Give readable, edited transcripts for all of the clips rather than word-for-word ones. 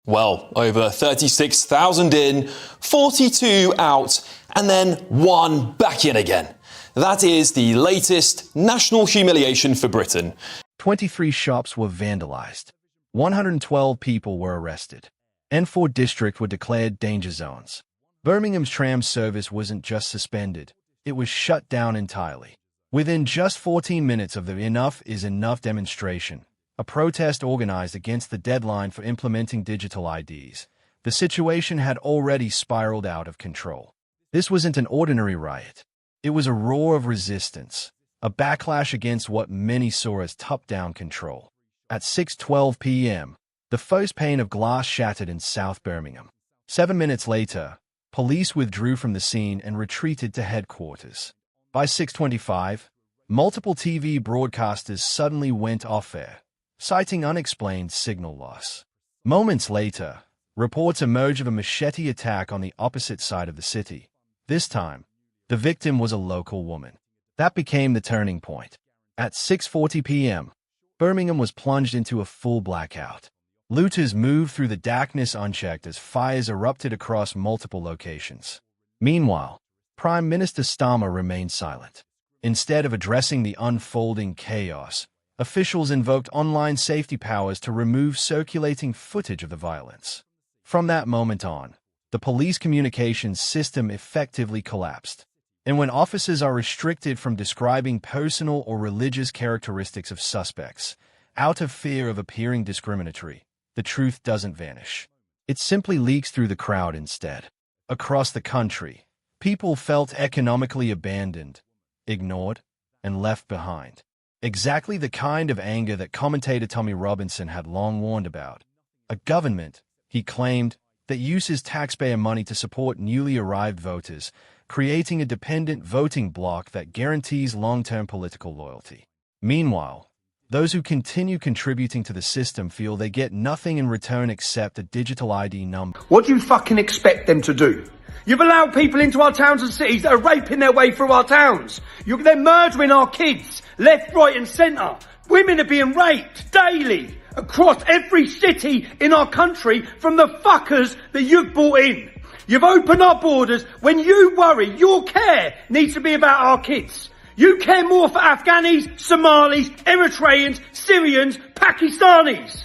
Well, over 36,000 in, 42 out, and then 1 back in again. That is the latest national humiliation for Britain. 23 shops were vandalized. 112 people were arrested. And 4 districts were declared danger zones. Birmingham's tram service wasn't just suspended, it was shut down entirely. Within just 14 minutes of the Enough is Enough demonstration, a protest organized against the deadline for implementing digital IDs, the situation had already spiraled out of control. This wasn't an ordinary riot. It was a roar of resistance, a backlash against what many saw as top-down control. At 6:12 p.m., the first pane of glass shattered in South Birmingham. 7 minutes later, police withdrew from the scene and retreated to headquarters. By 6:25, multiple TV broadcasters suddenly went off-air, citing unexplained signal loss. Moments later, reports emerged of a machete attack on the opposite side of the city. This time, the victim was a local woman. That became the turning point. At 6:40 p.m., Birmingham was plunged into a full blackout. Looters moved through the darkness unchecked as fires erupted across multiple locations. Meanwhile, Prime Minister Starmer remained silent. Instead of addressing the unfolding chaos, officials invoked online safety powers to remove circulating footage of the violence. From that moment on, the police communications system effectively collapsed. And when officers are restricted from describing personal or religious characteristics of suspects, out of fear of appearing discriminatory, the truth doesn't vanish. It simply leaks through the crowd instead. Across the country, people felt economically abandoned, ignored, and left behind. Exactly the kind of anger that commentator Tommy Robinson had long warned about. A government, he claimed, that uses taxpayer money to support newly arrived voters, creating a dependent voting bloc that guarantees long-term political loyalty. Meanwhile, those who continue contributing to the system feel they get nothing in return except a digital ID number. What do you fucking expect them to do? You've allowed people into our towns and cities that are raping their way through our towns. They're murdering our kids, left, right and centre. Women are being raped daily across every city in our country from the fuckers that you've brought in. You've opened our borders when you worry your care needs to be about our kids. You care more for Afghanis, Somalis, Eritreans, Syrians, Pakistanis.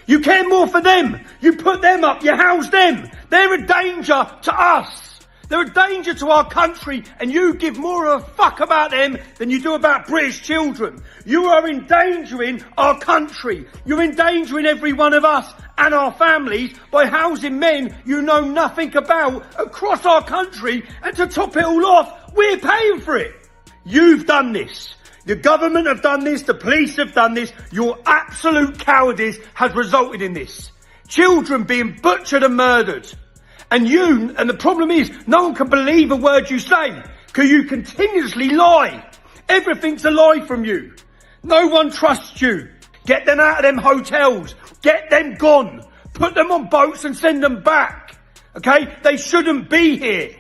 You care more for them. You put them up, you house them. They're a danger to us. They're a danger to our country, and you give more of a fuck about them than you do about British children. You are endangering our country. You're endangering every one of us and our families by housing men you know nothing about across our country, and to top it all off, we're paying for it. You've done this. The government have done this. The police have done this. Your absolute cowardice has resulted in this. Children being butchered and murdered. And the problem is, no one can believe a word you say, because you continuously lie. Everything's a lie from you. No one trusts you. Get them out of them hotels. Get them gone. Put them on boats and send them back. Okay? They shouldn't be here.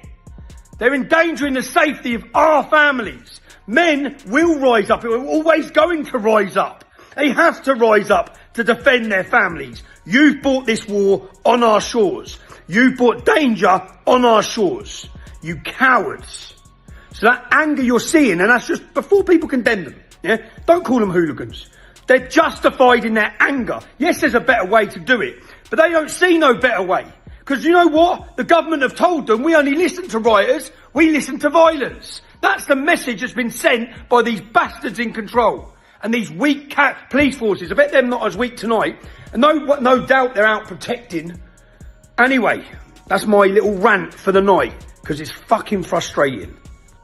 They're endangering the safety of our families. Men will rise up. We're always going to rise up. They have to rise up to defend their families. You've brought this war on our shores. You brought danger on our shores. You cowards. So that anger you're seeing, and that's just before people condemn them. Yeah? Don't call them hooligans. They're justified in their anger. Yes, there's a better way to do it, but they don't see no better way. Because you know what? The government have told them we only listen to rioters, we listen to violence. That's the message that's been sent by these bastards in control. And these weak police forces. I bet they're not as weak tonight. And no doubt they're out protecting. Anyway, that's my little rant for the night. Because it's fucking frustrating.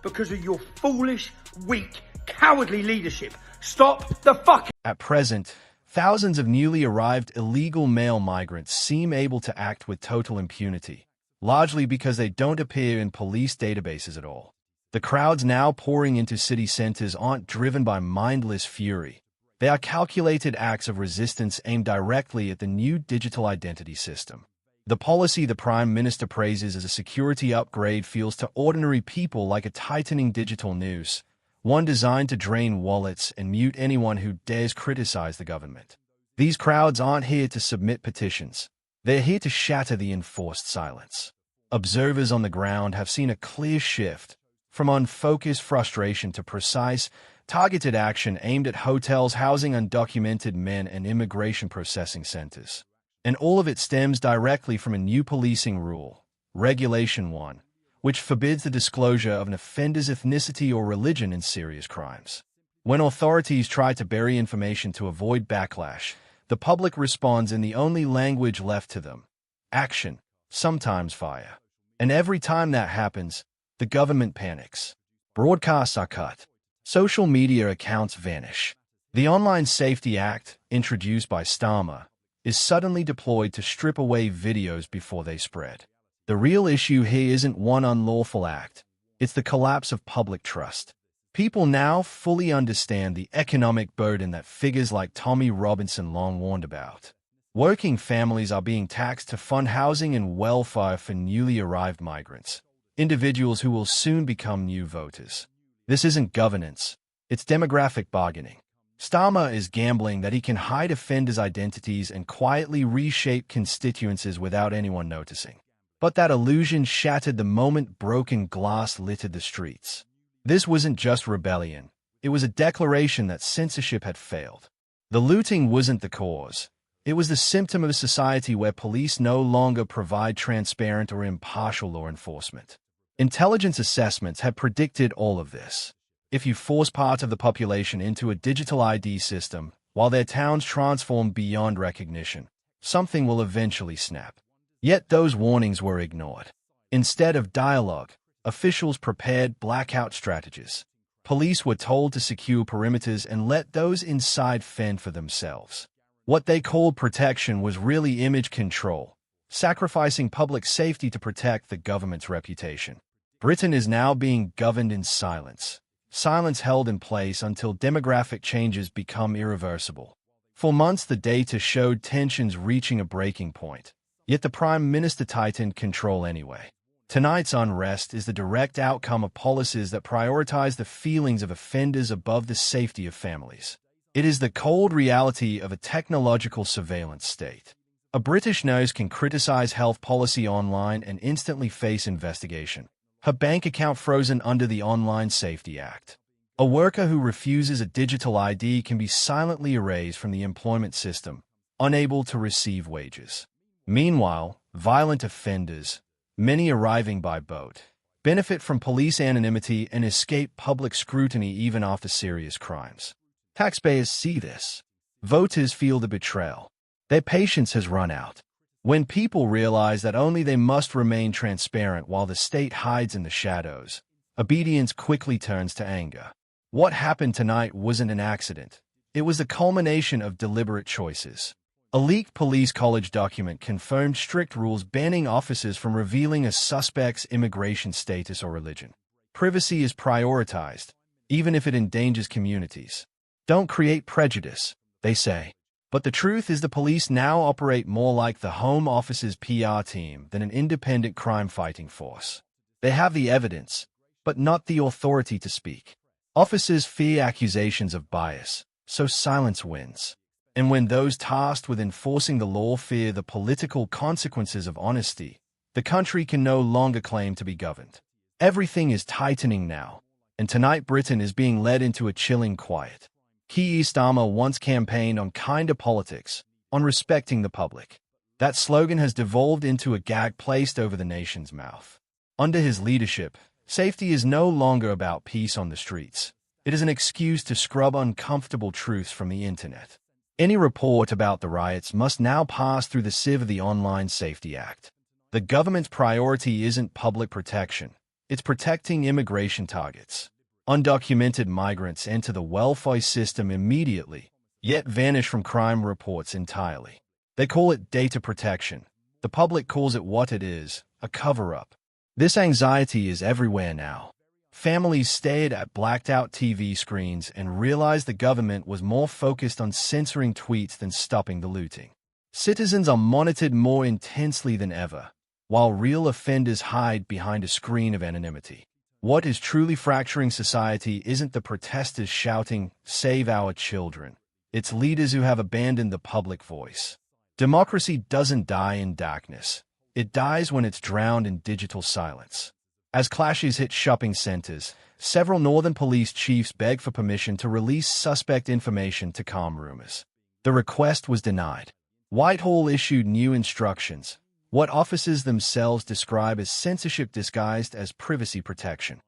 Because of your foolish, weak, cowardly leadership. Stop the fucking... At present, thousands of newly arrived illegal male migrants seem able to act with total impunity, largely because they don't appear in police databases at all. The crowds now pouring into city centers aren't driven by mindless fury. They are calculated acts of resistance aimed directly at the new digital identity system. The policy the Prime Minister praises as a security upgrade feels to ordinary people like a tightening digital noose, one designed to drain wallets and mute anyone who dares criticize the government. These crowds aren't here to submit petitions. They're here to shatter the enforced silence. Observers on the ground have seen a clear shift from unfocused frustration to precise, targeted action aimed at hotels housing undocumented men and immigration processing centers. And all of it stems directly from a new policing rule, Regulation 1, which forbids the disclosure of an offender's ethnicity or religion in serious crimes. When authorities try to bury information to avoid backlash, the public responds in the only language left to them: action, sometimes fire. And every time that happens, the government panics. Broadcasts are cut. Social media accounts vanish. The Online Safety Act, introduced by Starmer, is suddenly deployed to strip away videos before they spread. The real issue here isn't one unlawful act. It's the collapse of public trust. People now fully understand the economic burden that figures like Tommy Robinson long warned about. Working families are being taxed to fund housing and welfare for newly arrived migrants, individuals who will soon become new voters. This isn't governance, it's demographic bargaining. Starmer is gambling that he can hide offenders' identities and quietly reshape constituencies without anyone noticing. But that illusion shattered the moment broken glass littered the streets. This wasn't just rebellion. It was a declaration that censorship had failed. The looting wasn't the cause. It was the symptom of a society where police no longer provide transparent or impartial law enforcement. Intelligence assessments had predicted all of this. If you force part of the population into a digital ID system, while their towns transform beyond recognition, something will eventually snap. Yet those warnings were ignored. Instead of dialogue, officials prepared blackout strategies. Police were told to secure perimeters and let those inside fend for themselves. What they called protection was really image control, sacrificing public safety to protect the government's reputation. Britain is now being governed in silence. Silence held in place until demographic changes become irreversible. For months, the data showed tensions reaching a breaking point, yet the Prime Minister tightened control anyway. Tonight's unrest is the direct outcome of policies that prioritize the feelings of offenders above the safety of families. It is the cold reality of a technological surveillance state. A British nurse can criticize health policy online and instantly face investigation. Her bank account frozen under the Online Safety Act. A worker who refuses a digital ID can be silently erased from the employment system, unable to receive wages. Meanwhile, violent offenders, many arriving by boat, benefit from police anonymity and escape public scrutiny even after serious crimes. Taxpayers see this. Voters feel the betrayal. Their patience has run out. When people realize that only they must remain transparent while the state hides in the shadows, obedience quickly turns to anger. What happened tonight wasn't an accident. It was the culmination of deliberate choices. A leaked police college document confirmed strict rules banning officers from revealing a suspect's immigration status or religion. Privacy is prioritized, even if it endangers communities. Don't create prejudice, they say. But the truth is the police now operate more like the Home Office's PR team than an independent crime-fighting force. They have the evidence, but not the authority to speak. Officers fear accusations of bias, so silence wins. And when those tasked with enforcing the law fear the political consequences of honesty, the country can no longer claim to be governed. Everything is tightening now, and tonight Britain is being led into a chilling quiet. Keir Starmer once campaigned on kinder politics, on respecting the public. That slogan has devolved into a gag placed over the nation's mouth. Under his leadership, safety is no longer about peace on the streets. It is an excuse to scrub uncomfortable truths from the internet. Any report about the riots must now pass through the sieve of the Online Safety Act. The government's priority isn't public protection. It's protecting immigration targets. Undocumented migrants enter the welfare system immediately, yet vanish from crime reports entirely. They call it data protection. The public calls it what it is, a cover-up. This anxiety is everywhere now. Families stared at blacked-out TV screens and realized the government was more focused on censoring tweets than stopping the looting. Citizens are monitored more intensely than ever, while real offenders hide behind a screen of anonymity. What is truly fracturing society isn't the protesters shouting, "Save our children." It's leaders who have abandoned the public voice. Democracy doesn't die in darkness. It dies when it's drowned in digital silence. As clashes hit shopping centers, several northern police chiefs begged for permission to release suspect information to calm rumors. The request was denied. Whitehall issued new instructions, what officers themselves describe as censorship disguised as privacy protection.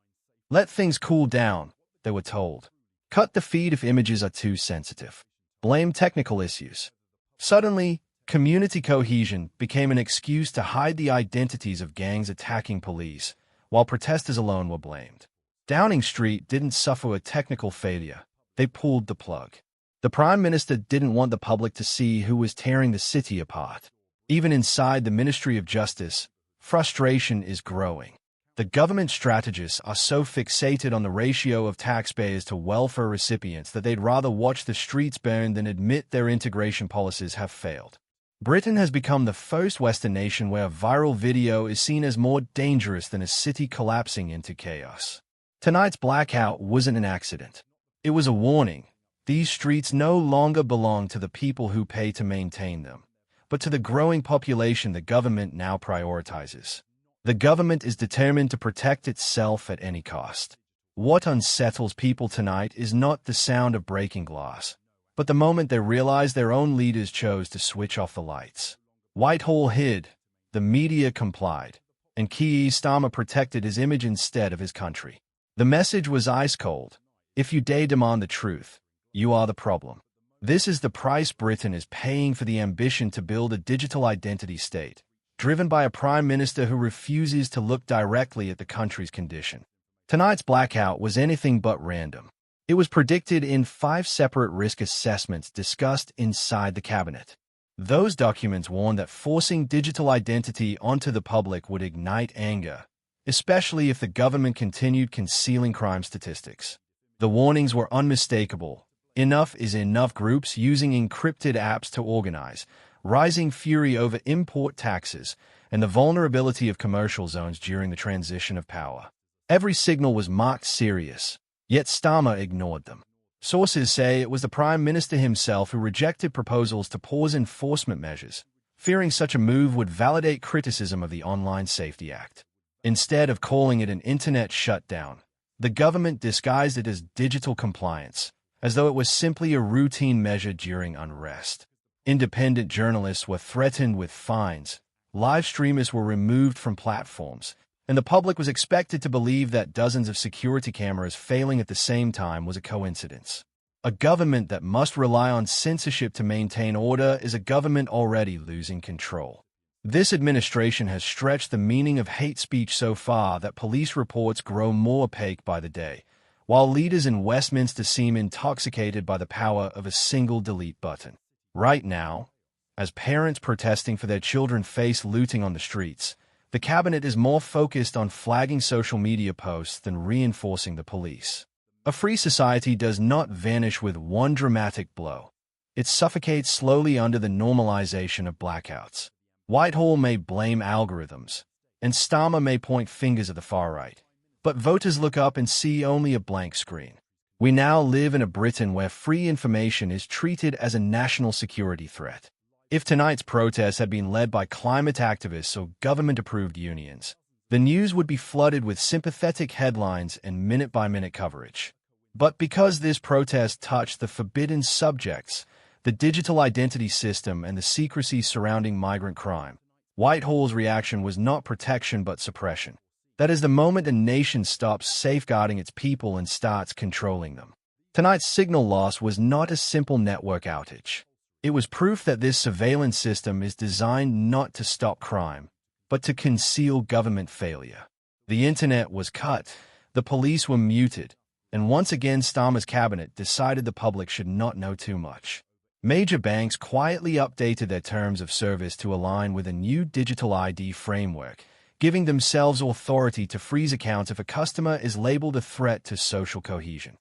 Let things cool down, they were told. Cut the feed if images are too sensitive. Blame technical issues. Suddenly, community cohesion became an excuse to hide the identities of gangs attacking police, while protesters alone were blamed. Downing Street didn't suffer a technical failure. They pulled the plug. The Prime Minister didn't want the public to see who was tearing the city apart. Even inside the Ministry of Justice, frustration is growing. The government strategists are so fixated on the ratio of taxpayers to welfare recipients that they'd rather watch the streets burn than admit their integration policies have failed. Britain has become the first Western nation where a viral video is seen as more dangerous than a city collapsing into chaos. Tonight's blackout wasn't an accident. It was a warning. These streets no longer belong to the people who pay to maintain them, but to the growing population the government now prioritizes. The government is determined to protect itself at any cost. What unsettles people tonight is not the sound of breaking glass, but the moment they realize their own leaders chose to switch off the lights. Whitehall hid, the media complied, and Keir Starmer protected his image instead of his country. The message was ice cold. If you dare demand the truth, you are the problem. This is the price Britain is paying for the ambition to build a digital identity state, driven by a prime minister who refuses to look directly at the country's condition. Tonight's blackout was anything but random. It was predicted in 5 separate risk assessments discussed inside the cabinet. Those documents warned that forcing digital identity onto the public would ignite anger, especially if the government continued concealing crime statistics. The warnings were unmistakable. Enough is enough groups using encrypted apps to organize, rising fury over import taxes, and the vulnerability of commercial zones during the transition of power. Every signal was marked serious, yet Starmer ignored them. Sources say it was the Prime Minister himself who rejected proposals to pause enforcement measures, fearing such a move would validate criticism of the Online Safety Act. Instead of calling it an internet shutdown, the government disguised it as digital compliance, as though it was simply a routine measure during unrest. Independent journalists were threatened with fines, live streamers were removed from platforms, and the public was expected to believe that dozens of security cameras failing at the same time was a coincidence. A government that must rely on censorship to maintain order is a government already losing control. This administration has stretched the meaning of hate speech so far that police reports grow more opaque by the day, while leaders in Westminster seem intoxicated by the power of a single delete button. Right now, as parents protesting for their children face looting on the streets, the cabinet is more focused on flagging social media posts than reinforcing the police. A free society does not vanish with one dramatic blow. It suffocates slowly under the normalization of blackouts. Whitehall may blame algorithms, and Starmer may point fingers at the far right, but voters look up and see only a blank screen. We now live in a Britain where free information is treated as a national security threat. If tonight's protests had been led by climate activists or government-approved unions, the news would be flooded with sympathetic headlines and minute-by-minute coverage. But because this protest touched the forbidden subjects, the digital identity system and the secrecy surrounding migrant crime, Whitehall's reaction was not protection but suppression. That is the moment a nation stops safeguarding its people and starts controlling them. Tonight's signal loss was not a simple network outage. It was proof that this surveillance system is designed not to stop crime, but to conceal government failure. The internet was cut, the police were muted, and once again Starmer's cabinet decided the public should not know too much. Major banks quietly updated their terms of service to align with a new digital ID framework, giving themselves authority to freeze accounts if a customer is labeled a threat to social cohesion.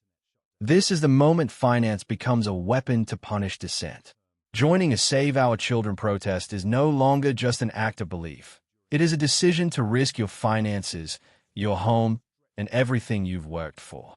This is the moment finance becomes a weapon to punish dissent. Joining a Save Our Children protest is no longer just an act of belief. It is a decision to risk your finances, your home, and everything you've worked for.